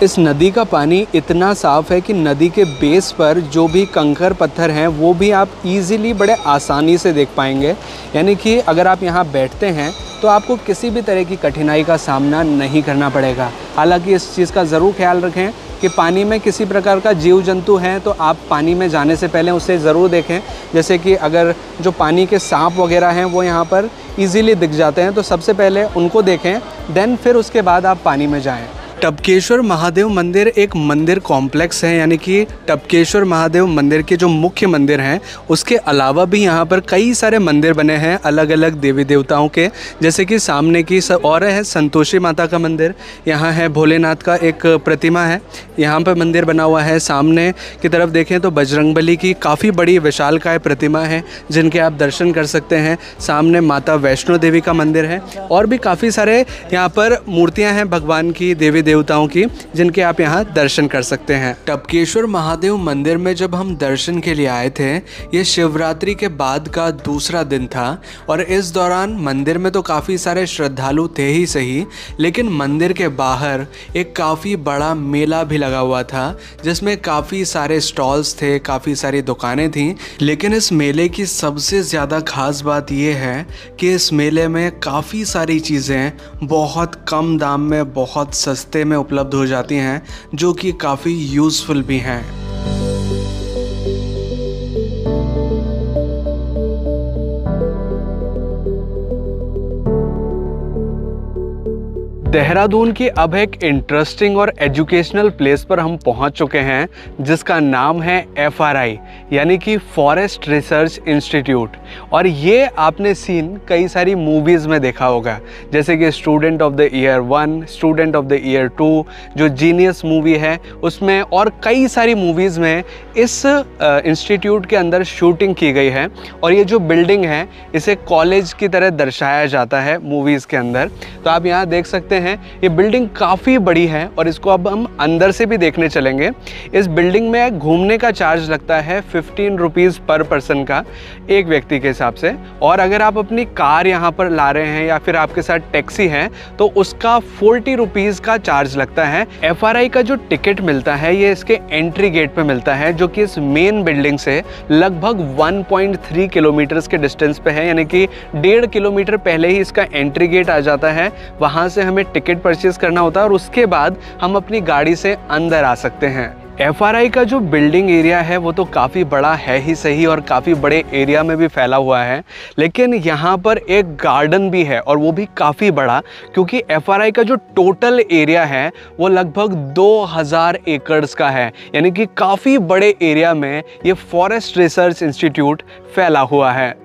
इस नदी का पानी इतना साफ़ है कि नदी के बेस पर जो भी कंकड़ पत्थर हैं वो भी आप इजीली बड़े आसानी से देख पाएंगे। यानी कि अगर आप यहाँ बैठते हैं तो आपको किसी भी तरह की कठिनाई का सामना नहीं करना पड़ेगा। हालांकि इस चीज़ का ज़रूर ख्याल रखें कि पानी में किसी प्रकार का जीव जंतु है तो आप पानी में जाने से पहले उसे ज़रूर देखें। जैसे कि अगर जो पानी के सांप वगैरह हैं वो यहाँ पर इजीली दिख जाते हैं तो सबसे पहले उनको देखें, देन फिर उसके बाद आप पानी में जाएं। टपकेश्वर महादेव मंदिर एक मंदिर कॉम्प्लेक्स है, यानी कि टपकेश्वर महादेव मंदिर के जो मुख्य मंदिर हैं उसके अलावा भी यहाँ पर कई सारे मंदिर बने हैं अलग अलग देवी देवताओं के। जैसे कि सामने की और है संतोषी माता का मंदिर, यहाँ है भोलेनाथ का एक प्रतिमा है, यहाँ पर मंदिर बना हुआ है। सामने की तरफ देखें तो बजरंगबली की काफ़ी बड़ी विशालकाय प्रतिमा है जिनके आप दर्शन कर सकते हैं। सामने माता वैष्णो देवी का मंदिर है और भी काफ़ी सारे यहाँ पर मूर्तियाँ हैं भगवान की, देवी देवताओं की, जिनके आप यहाँ दर्शन कर सकते हैं। टपकेश्वर महादेव मंदिर में जब हम दर्शन के लिए आए थे, ये शिवरात्रि के बाद का दूसरा दिन था और इस दौरान मंदिर में तो काफ़ी सारे श्रद्धालु थे ही सही, लेकिन मंदिर के बाहर एक काफ़ी बड़ा मेला भी लगा हुआ था जिसमें काफ़ी सारे स्टॉल्स थे, काफ़ी सारी दुकानें थीं। लेकिन इस मेले की सबसे ज़्यादा खास बात यह है कि इस मेले में काफ़ी सारी चीज़ें बहुत कम दाम में, बहुत सस्ते में उपलब्ध हो जाती हैं जो कि काफ़ी यूज़फुल भी हैं। देहरादून की अब एक इंटरेस्टिंग और एजुकेशनल प्लेस पर हम पहुंच चुके हैं जिसका नाम है FRI यानी कि फॉरेस्ट रिसर्च इंस्टीट्यूट। और ये आपने सीन कई सारी मूवीज़ में देखा होगा, जैसे कि student of the year 1, student of the year 2, जो जीनियस मूवी है उसमें, और कई सारी मूवीज़ में इस इंस्टीट्यूट के अंदर शूटिंग की गई है। और ये जो बिल्डिंग है इसे कॉलेज की तरह दर्शाया जाता है मूवीज़ के अंदर। तो आप यहाँ देख सकते हैं हैं, ये बिल्डिंग काफ़ी बड़ी है और इसको अब हम अंदर से भी देखने चलेंगे। इस बिल्डिंग में घूमने का चार्ज लगता है 15 रुपीज़ पर पर्सन का, एक व्यक्ति के हिसाब से। और अगर आप अपनी कार यहाँ पर ला रहे हैं या फिर आपके साथ टैक्सी है तो उसका 40 रुपीज़ का चार्ज लगता है। FRI का जो टिकट मिलता है ये इसके एंट्री गेट पे मिलता है, जो कि इस मेन बिल्डिंग से लगभग 1.3 किलोमीटर्स के डिस्टेंस पे है, यानी कि 1.5 किलोमीटर पहले ही इसका एंट्री गेट आ जाता है। वहाँ से हमें टिकट परचेज करना होता है और उसके बाद हम अपनी गाड़ी से अंदर आ सकते हैं। FRI का जो बिल्डिंग एरिया है वो तो काफ़ी बड़ा है ही सही और काफ़ी बड़े एरिया में भी फैला हुआ है, लेकिन यहाँ पर एक गार्डन भी है और वो भी काफ़ी बड़ा, क्योंकि FRI का जो टोटल एरिया है वो लगभग 2000 एकड़्स का है, यानी कि काफ़ी बड़े एरिया में ये फॉरेस्ट रिसर्च इंस्टीट्यूट फैला हुआ है।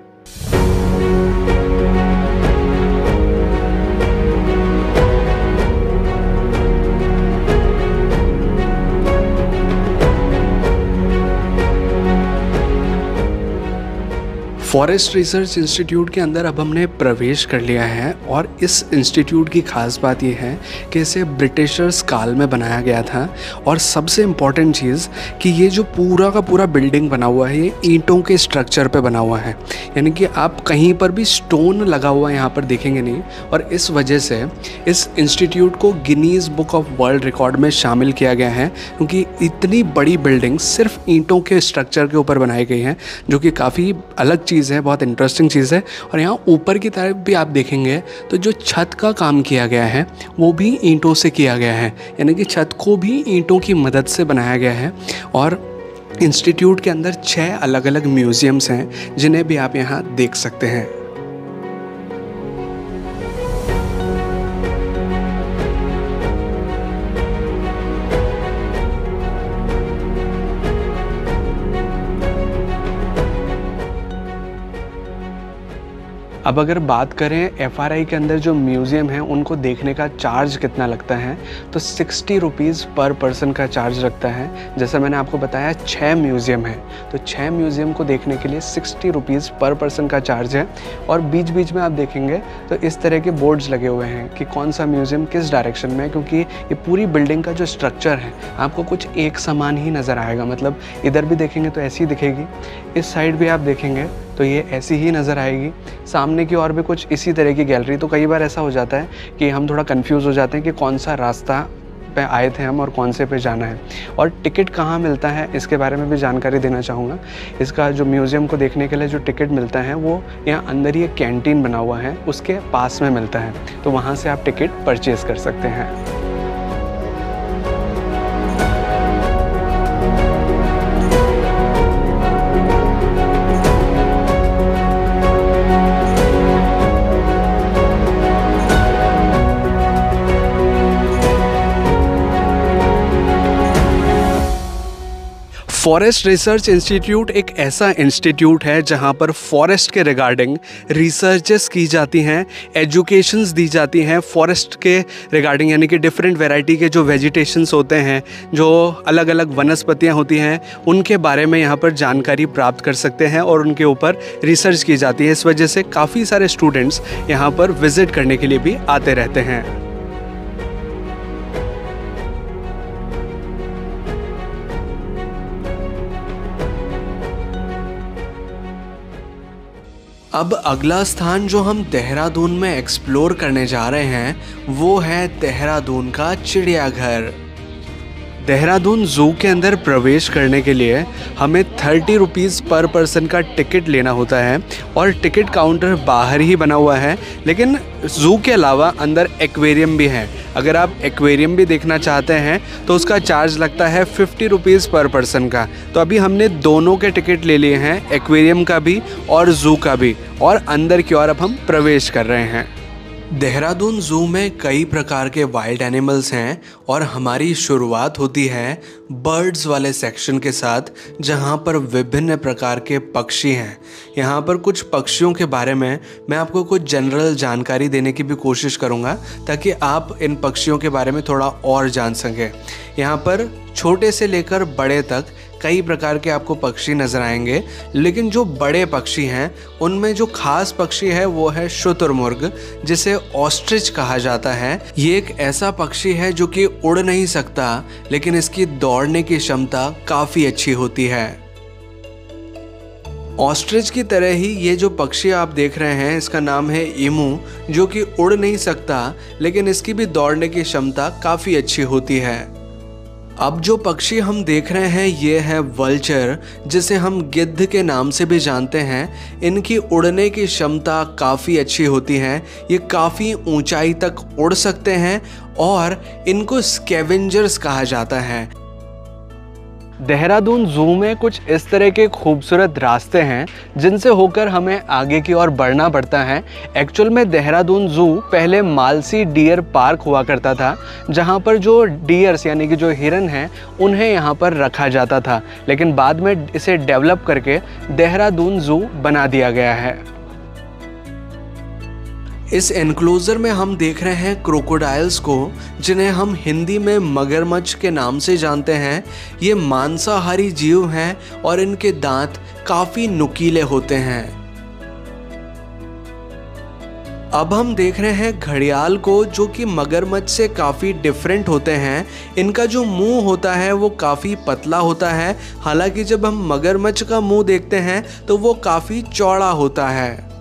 फॉरेस्ट रिसर्च इंस्टीट्यूट के अंदर अब हमने प्रवेश कर लिया है और इस इंस्टीट्यूट की खास बात यह है कि इसे ब्रिटिशर्स काल में बनाया गया था। और सबसे इम्पॉर्टेंट चीज़ कि ये जो पूरा का पूरा बिल्डिंग बना हुआ है ये ईंटों के स्ट्रक्चर पे बना हुआ है, यानी कि आप कहीं पर भी स्टोन लगा हुआ यहाँ पर देखेंगे नहीं। और इस वजह से इस इंस्टीट्यूट को Guinness book of world record में शामिल किया गया है, क्योंकि इतनी बड़ी बिल्डिंग सिर्फ ईंटों के स्ट्रक्चर के ऊपर बनाई गई है, जो कि काफ़ी अलग चीज़ है, बहुत इंटरेस्टिंग चीज़ है। और यहाँ ऊपर की तरफ भी आप देखेंगे तो जो छत का काम किया गया है वो भी ईंटों से किया गया है, यानी कि छत को भी ईंटों की मदद से बनाया गया है। और इंस्टीट्यूट के अंदर 6 अलग अलग म्यूज़ियम्स हैं जिन्हें भी आप यहाँ देख सकते हैं। अब अगर बात करें FRI के अंदर जो म्यूज़ियम है उनको देखने का चार्ज कितना लगता है, तो 60 रुपीज़ पर पर्सन का चार्ज लगता है। जैसा मैंने आपको बताया 6 म्यूज़ियम है, तो 6 म्यूज़ियम को देखने के लिए 60 रुपीज़ पर पर्सन का चार्ज है। और बीच बीच में आप देखेंगे तो इस तरह के बोर्ड्स लगे हुए हैं कि कौन सा म्यूज़ियम किस डायरेक्शन में है, क्योंकि ये पूरी बिल्डिंग का जो स्ट्रक्चर है आपको कुछ एक समान ही नज़र आएगा। मतलब इधर भी देखेंगे तो ऐसी दिखेगी, इस साइड भी आप देखेंगे तो ये ऐसी ही नज़र आएगी, सामने की ओर भी कुछ इसी तरह की गैलरी। तो कई बार ऐसा हो जाता है कि हम थोड़ा कंफ्यूज हो जाते हैं कि कौन सा रास्ता पे आए थे हम और कौन से पे जाना है। और टिकट कहाँ मिलता है इसके बारे में भी जानकारी देना चाहूँगा। इसका जो म्यूज़ियम को देखने के लिए जो टिकट मिलता है वो यहाँ अंदर ही एक कैंटीन बना हुआ है, उसके पास में मिलता है, तो वहाँ से आप टिकट परचेज़ कर सकते हैं। फॉरेस्ट रिसर्च इंस्टीट्यूट एक ऐसा इंस्टीट्यूट है जहां पर फॉरेस्ट के रिगार्डिंग रिसर्चेस की जाती हैं, एजुकेशंस दी जाती हैं फॉरेस्ट के रिगार्डिंग, यानी कि डिफरेंट वैरायटी के जो वेजिटेशंस होते हैं, जो अलग अलग वनस्पतियां होती हैं, उनके बारे में यहाँ पर जानकारी प्राप्त कर सकते हैं और उनके ऊपर रिसर्च की जाती है। इस वजह से काफ़ी सारे स्टूडेंट्स यहाँ पर विज़िट करने के लिए भी आते रहते हैं। अब अगला स्थान जो हम देहरादून में एक्सप्लोर करने जा रहे हैं वो है देहरादून का चिड़ियाघर। देहरादून ज़ू के अंदर प्रवेश करने के लिए हमें 30 रुपीज़ पर पर्सन का टिकट लेना होता है और टिकट काउंटर बाहर ही बना हुआ है। लेकिन ज़ू के अलावा अंदर एक्वेरियम भी है। अगर आप एक्वेरियम भी देखना चाहते हैं तो उसका चार्ज लगता है 50 रुपीज़ पर पर्सन का। तो अभी हमने दोनों के टिकट ले लिए हैं, एक्वेरियम का भी और ज़ू का भी, और अंदर की ओर अब हम प्रवेश कर रहे हैं। देहरादून ज़ू में कई प्रकार के वाइल्ड एनिमल्स हैं और हमारी शुरुआत होती है बर्ड्स वाले सेक्शन के साथ, जहां पर विभिन्न प्रकार के पक्षी हैं। यहां पर कुछ पक्षियों के बारे में मैं आपको कुछ जनरल जानकारी देने की भी कोशिश करूंगा ताकि आप इन पक्षियों के बारे में थोड़ा और जान सकें। यहाँ पर छोटे से लेकर बड़े तक कई प्रकार के आपको पक्षी नजर आएंगे, लेकिन जो बड़े पक्षी हैं उनमें जो खास पक्षी है वो है शुतुरमुर्ग, जिसे ऑस्ट्रिच कहा जाता है। ये एक ऐसा पक्षी है जो कि उड़ नहीं सकता, लेकिन इसकी दौड़ने की क्षमता काफी अच्छी होती है। ऑस्ट्रिच की तरह ही ये जो पक्षी आप देख रहे हैं, इसका नाम है ईमू, जो कि उड़ नहीं सकता, लेकिन इसकी भी दौड़ने की क्षमता काफ़ी अच्छी होती है। अब जो पक्षी हम देख रहे हैं ये है वल्चर, जिसे हम गिद्ध के नाम से भी जानते हैं। इनकी उड़ने की क्षमता काफ़ी अच्छी होती है, ये काफ़ी ऊंचाई तक उड़ सकते हैं और इनको स्कैवेंजर्स कहा जाता है। देहरादून ज़ू में कुछ इस तरह के खूबसूरत रास्ते हैं जिनसे होकर हमें आगे की ओर बढ़ना पड़ता है। एक्चुअल में देहरादून ज़ू पहले मालसी डियर पार्क हुआ करता था, जहां पर जो डियर्स यानी कि जो हिरन हैं उन्हें यहां पर रखा जाता था, लेकिन बाद में इसे डेवलप करके देहरादून ज़ू बना दिया गया है। इस एनक्लोजर में हम देख रहे हैं क्रोकोडाइल्स को, जिन्हें हम हिंदी में मगरमच्छ के नाम से जानते हैं। ये मांसाहारी जीव हैं और इनके दांत काफ़ी नुकीले होते हैं। अब हम देख रहे हैं घड़ियाल को, जो कि मगरमच्छ से काफ़ी डिफरेंट होते हैं। इनका जो मुंह होता है वो काफ़ी पतला होता है, हालांकि जब हम मगरमच्छ का मुंह देखते हैं तो वो काफ़ी चौड़ा होता है।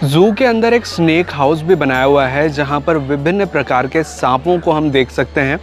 ज़ू के अंदर एक स्नेक हाउस भी बनाया हुआ है, जहां पर विभिन्न प्रकार के सांपों को हम देख सकते हैं।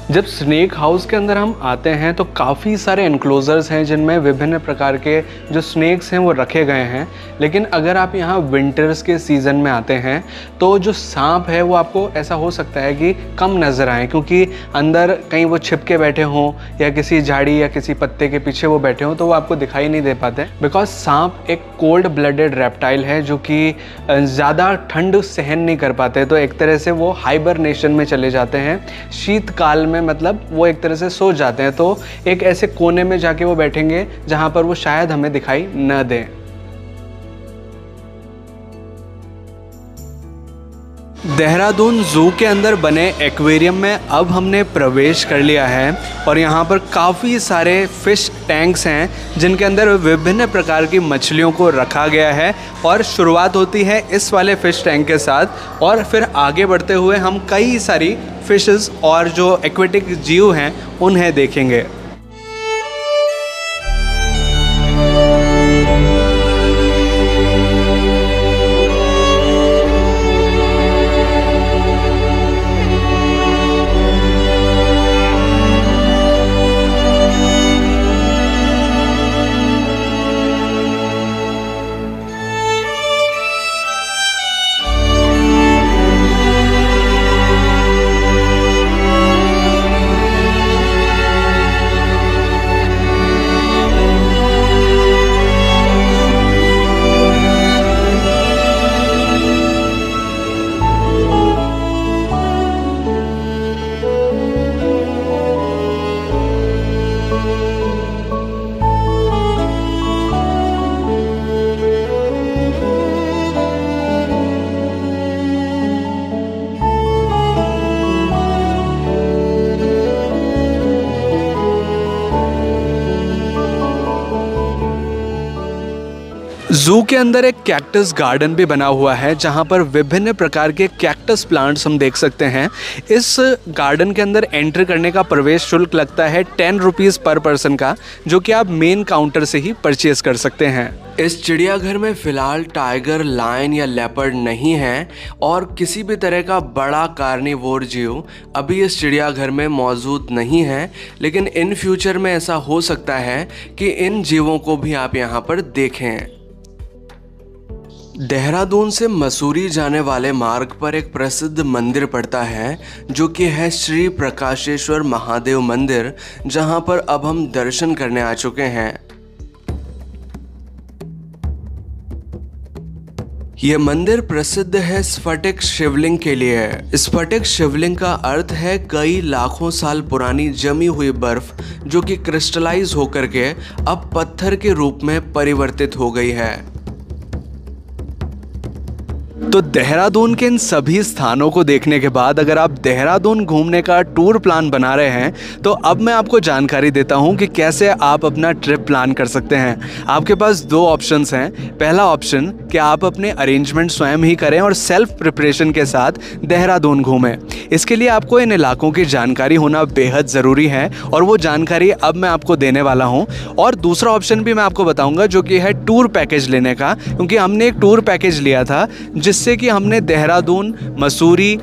जब स्नेक हाउस के अंदर हम आते हैं तो काफ़ी सारे एनक्लोजर्स हैं जिनमें विभिन्न प्रकार के जो स्नेक्स हैं वो रखे गए हैं, लेकिन अगर आप यहाँ विंटर्स के सीज़न में आते हैं तो जो सांप है वो आपको ऐसा हो सकता है कि कम नज़र आए, क्योंकि अंदर कहीं वो छिप के बैठे हों या किसी झाड़ी या किसी पत्ते के पीछे वो बैठे हों तो वो आपको दिखाई नहीं दे पाते। बिकॉज सांप एक कोल्ड ब्लडेड रेप्टाइल है जो कि ज़्यादा ठंड सहन नहीं कर पाते, तो एक तरह से वो हाइबरनेशन में चले जाते हैं। शीतकाल में मतलब वो एक तरह से सो जाते हैं, तो एक ऐसे कोने में जाके वो बैठेंगे जहां पर वो शायद हमें दिखाई न दें। देहरादून ज़ू के अंदर बने एक्वेरियम में अब हमने प्रवेश कर लिया है और यहाँ पर काफ़ी सारे फिश टैंक्स हैं जिनके अंदर विभिन्न प्रकार की मछलियों को रखा गया है। और शुरुआत होती है इस वाले फ़िश टैंक के साथ और फिर आगे बढ़ते हुए हम कई सारी फिशेस और जो एक्वेटिक जीव हैं उन्हें देखेंगे। ज़ू के अंदर एक कैक्टस गार्डन भी बना हुआ है जहां पर विभिन्न प्रकार के कैक्टस प्लांट्स हम देख सकते हैं। इस गार्डन के अंदर एंटर करने का प्रवेश शुल्क लगता है 10 रुपीज़ पर पर्सन का, जो कि आप मेन काउंटर से ही परचेज कर सकते हैं। इस चिड़ियाघर में फ़िलहाल टाइगर, लायन या लेपर्ड नहीं है और किसी भी तरह का बड़ा कार्निवोर जीव अभी इस चिड़ियाघर में मौजूद नहीं है, लेकिन इन फ्यूचर में ऐसा हो सकता है कि इन जीवों को भी आप यहाँ पर देखें। देहरादून से मसूरी जाने वाले मार्ग पर एक प्रसिद्ध मंदिर पड़ता है जो कि है श्री प्रकाशेश्वर महादेव मंदिर, जहां पर अब हम दर्शन करने आ चुके हैं। ये मंदिर प्रसिद्ध है स्फटिक शिवलिंग के लिए। स्फटिक शिवलिंग का अर्थ है कई लाखों साल पुरानी जमी हुई बर्फ जो कि क्रिस्टलाइज होकर के अब पत्थर के रूप में परिवर्तित हो गई है। तो देहरादून के इन सभी स्थानों को देखने के बाद अगर आप देहरादून घूमने का टूर प्लान बना रहे हैं तो अब मैं आपको जानकारी देता हूं कि कैसे आप अपना ट्रिप प्लान कर सकते हैं। आपके पास दो ऑप्शंस हैं। पहला ऑप्शन कि आप अपने अरेंजमेंट स्वयं ही करें और सेल्फ प्रिपरेशन के साथ देहरादून घूमें। इसके लिए आपको इन इलाकों की जानकारी होना बेहद ज़रूरी है और वो जानकारी अब मैं आपको देने वाला हूँ। और दूसरा ऑप्शन भी मैं आपको बताऊँगा जो कि है टूर पैकेज लेने का, क्योंकि हमने एक टूर पैकेज लिया था जिससे कि हमने देहरादून, मसूरी,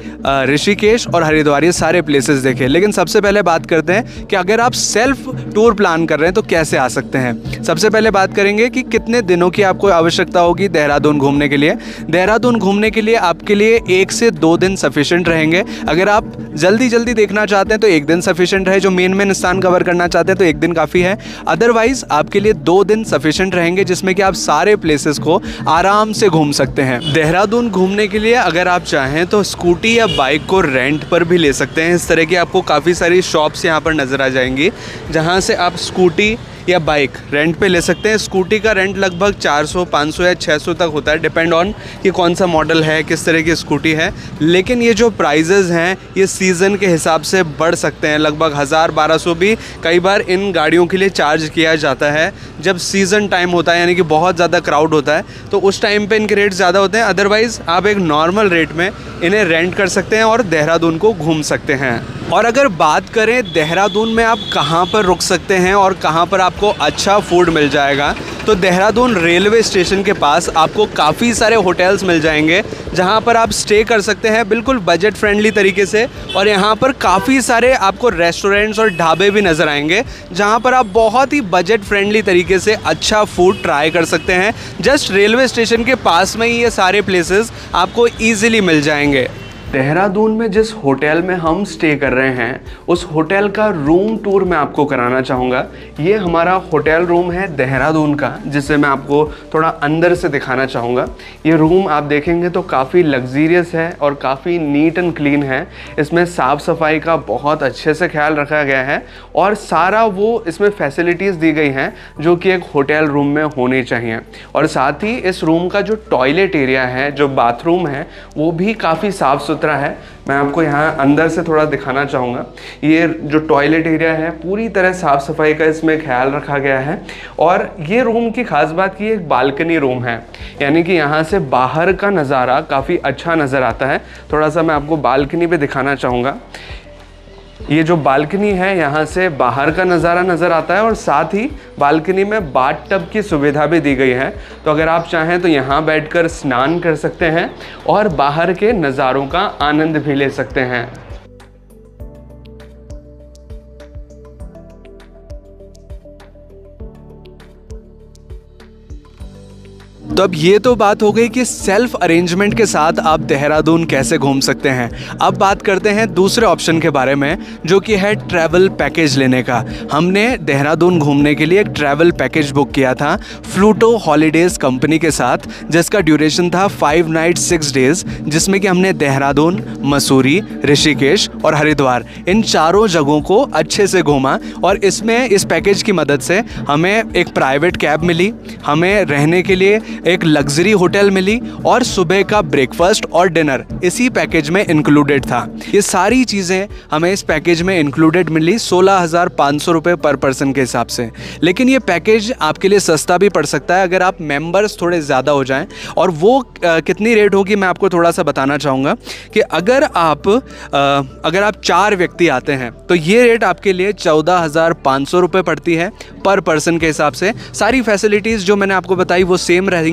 ऋषिकेश और हरिद्वार ये सारे प्लेसेस देखे। लेकिन सबसे पहले बात करते हैं कि अगर आप सेल्फ टूर प्लान कर रहे हैं तो कैसे आ सकते हैं। सबसे पहले बात करेंगे कि कितने दिनों की आपको आवश्यकता होगी देहरादून घूमने के लिए। देहरादून घूमने के लिए आपके लिए 1 से 2 दिन सफिशिएंट रहेंगे। अगर आप जल्दी जल्दी देखना चाहते हैं तो 1 दिन सफिशिएंट है। जो मेन स्थान कवर करना चाहते हैं तो 1 दिन काफ़ी है। अदरवाइज आपके लिए 2 दिन सफिशिएंट रहेंगे जिसमें कि आप सारे प्लेसेस को आराम से घूम सकते हैं। देहरादून घूमने के लिए अगर आप चाहें तो स्कूटी या बाइक को रेंट पर भी ले सकते हैं। इस तरह की आपको काफ़ी सारी शॉप्स यहाँ पर नज़र आ जाएंगी जहाँ से आप स्कूटी या बाइक रेंट पे ले सकते हैं। स्कूटी का रेंट लगभग 400, 500 या 600 तक होता है, डिपेंड ऑन कि कौन सा मॉडल है, किस तरह की स्कूटी है। लेकिन ये जो प्राइजेज़ हैं ये सीज़न के हिसाब से बढ़ सकते हैं। लगभग 1000-1200 भी कई बार इन गाड़ियों के लिए चार्ज किया जाता है जब सीज़न टाइम होता है, यानी कि बहुत ज़्यादा क्राउड होता है तो उस टाइम पे इनके रेट ज़्यादा होते हैं। अदरवाइज़ आप एक नॉर्मल रेट में इन्हें रेंट कर सकते हैं और देहरादून को घूम सकते हैं। और अगर बात करें देहरादून में आप कहाँ पर रुक सकते हैं और कहाँ पर आपको अच्छा फूड मिल जाएगा, तो देहरादून रेलवे स्टेशन के पास आपको काफ़ी सारे होटल्स मिल जाएंगे जहाँ पर आप स्टे कर सकते हैं बिल्कुल बजट फ्रेंडली तरीके से। और यहाँ पर काफ़ी सारे आपको रेस्टोरेंट्स और ढाबे भी नज़र आएंगे जहाँ पर आप बहुत ही बजट फ्रेंडली तरीके से अच्छा फूड ट्राई कर सकते हैं। जस्ट रेलवे स्टेशन के पास में ही ये सारे प्लेसेस आपको ईजिली मिल जाएंगे। देहरादून में जिस होटल में हम स्टे कर रहे हैं उस होटल का रूम टूर मैं आपको कराना चाहूँगा। ये हमारा होटल रूम है देहरादून का, जिसे मैं आपको थोड़ा अंदर से दिखाना चाहूँगा। ये रूम आप देखेंगे तो काफ़ी लग्जीरियस है और काफ़ी नीट एंड क्लीन है। इसमें साफ़ सफाई का बहुत अच्छे से ख्याल रखा गया है और सारा वो इसमें फैसिलिटीज़ दी गई हैं जो कि एक होटल रूम में होनी चाहिए। और साथ ही इस रूम का जो टॉयलेट एरिया है, जो बाथरूम है, वो भी काफ़ी साफ़ सुथरा है। मैं आपको यहाँ अंदर से थोड़ा दिखाना चाहूँगा। ये जो टॉयलेट एरिया है पूरी तरह साफ़ सफाई का इसमें ख्याल रखा गया है। और ये रूम की ख़ास बात की एक बालकनी रूम है, यानी कि यहाँ से बाहर का नज़ारा काफ़ी अच्छा नज़र आता है। थोड़ा सा मैं आपको बालकनी पे दिखाना चाहूँगा। ये जो बालकनी है यहाँ से बाहर का नज़ारा नज़र आता है और साथ ही बालकनी में बाथ टब की सुविधा भी दी गई है। तो अगर आप चाहें तो यहाँ बैठकर स्नान कर सकते हैं और बाहर के नज़ारों का आनंद भी ले सकते हैं। तो अब ये तो बात हो गई कि सेल्फ अरेंजमेंट के साथ आप देहरादून कैसे घूम सकते हैं। अब बात करते हैं दूसरे ऑप्शन के बारे में जो कि है ट्रैवल पैकेज लेने का। हमने देहरादून घूमने के लिए एक ट्रैवल पैकेज बुक किया था फ्लूटो हॉलीडेज़ कंपनी के साथ, जिसका ड्यूरेशन था 5 नाइट 6 डेज़, जिसमें कि हमने देहरादून, मसूरी, ऋषिकेश और हरिद्वार इन चारों जगहों को अच्छे से घूमा। और इसमें इस पैकेज की मदद से हमें एक प्राइवेट कैब मिली, हमें रहने के लिए एक लग्जरी होटल मिली और सुबह का ब्रेकफास्ट और डिनर इसी पैकेज में इंक्लूडेड था। ये सारी चीज़ें हमें इस पैकेज में इंक्लूडेड मिली 16,500 रुपये पर पर्सन के हिसाब से। लेकिन ये पैकेज आपके लिए सस्ता भी पड़ सकता है अगर आप मेंबर्स थोड़े ज़्यादा हो जाएं। और वो कितनी रेट होगी मैं आपको थोड़ा सा बताना चाहूँगा कि अगर आप 4 व्यक्ति आते हैं तो ये रेट आपके लिए 14,500 रुपये पड़ती है पर पर्सन के हिसाब से। सारी फैसिलिटीज़ जो मैंने आपको बताई वो सेम रहेंगी।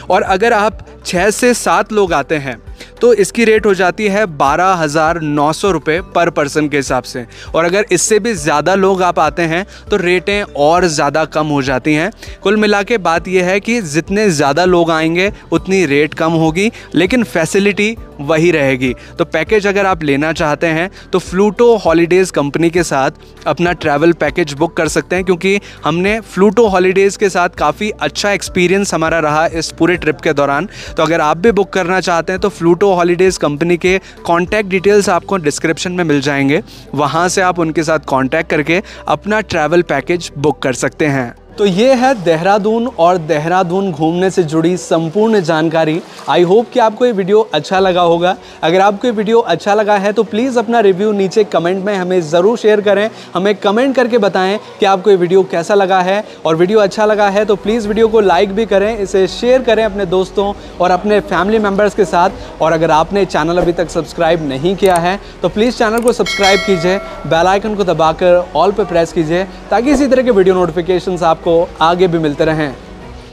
और अगर आप 6 से 7 लोग आते हैं तो इसकी रेट हो जाती है 12,900 रुपये पर पर्सन के हिसाब से। और अगर इससे भी ज़्यादा लोग आप आते हैं तो रेटें और ज़्यादा कम हो जाती हैं। कुल मिला के बात यह है कि जितने ज़्यादा लोग आएंगे उतनी रेट कम होगी, लेकिन फैसिलिटी वही रहेगी। तो पैकेज अगर आप लेना चाहते हैं तो फ्लूटो हॉलीडेज़ कंपनी के साथ अपना ट्रैवल पैकेज बुक कर सकते हैं, क्योंकि हमने फ्लूटो हॉलीडेज़ के साथ काफ़ी अच्छा एक्सपीरियंस हमारा रहा इस पूरे ट्रिप के दौरान। तो अगर आप भी बुक करना चाहते हैं तो फ्लूटो हॉलीडेज़ कंपनी के कॉन्टैक्ट डिटेल्स आपको डिस्क्रिप्शन में मिल जाएंगे, वहाँ से आप उनके साथ कॉन्टैक्ट करके अपना ट्रैवल पैकेज बुक कर सकते हैं। तो ये है देहरादून और देहरादून घूमने से जुड़ी संपूर्ण जानकारी। आई होप कि आपको ये वीडियो अच्छा लगा होगा। अगर आपको ये वीडियो अच्छा लगा है तो प्लीज़ अपना रिव्यू नीचे कमेंट में हमें ज़रूर शेयर करें। हमें कमेंट करके बताएं कि आपको ये वीडियो कैसा लगा है, और वीडियो अच्छा लगा है तो प्लीज़ वीडियो को लाइक भी करें, इसे शेयर करें अपने दोस्तों और अपने फैमिली मेम्बर्स के साथ। और अगर आपने चैनल अभी तक सब्सक्राइब नहीं किया है तो प्लीज़ चैनल को सब्सक्राइब कीजिए, बेल आइकन को दबाकर ऑल पे प्रेस कीजिए, ताकि इसी तरह के वीडियो नोटिफिकेशंस आपको आगे भी मिलते रहें।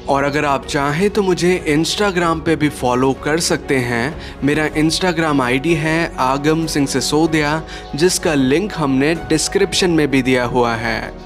और अगर आप चाहें तो मुझे इंस्टाग्राम पे भी फॉलो कर सकते हैं। मेरा इंस्टाग्राम आईडी है आगम सिंह सिसोदिया, जिसका लिंक हमने डिस्क्रिप्शन में भी दिया हुआ है।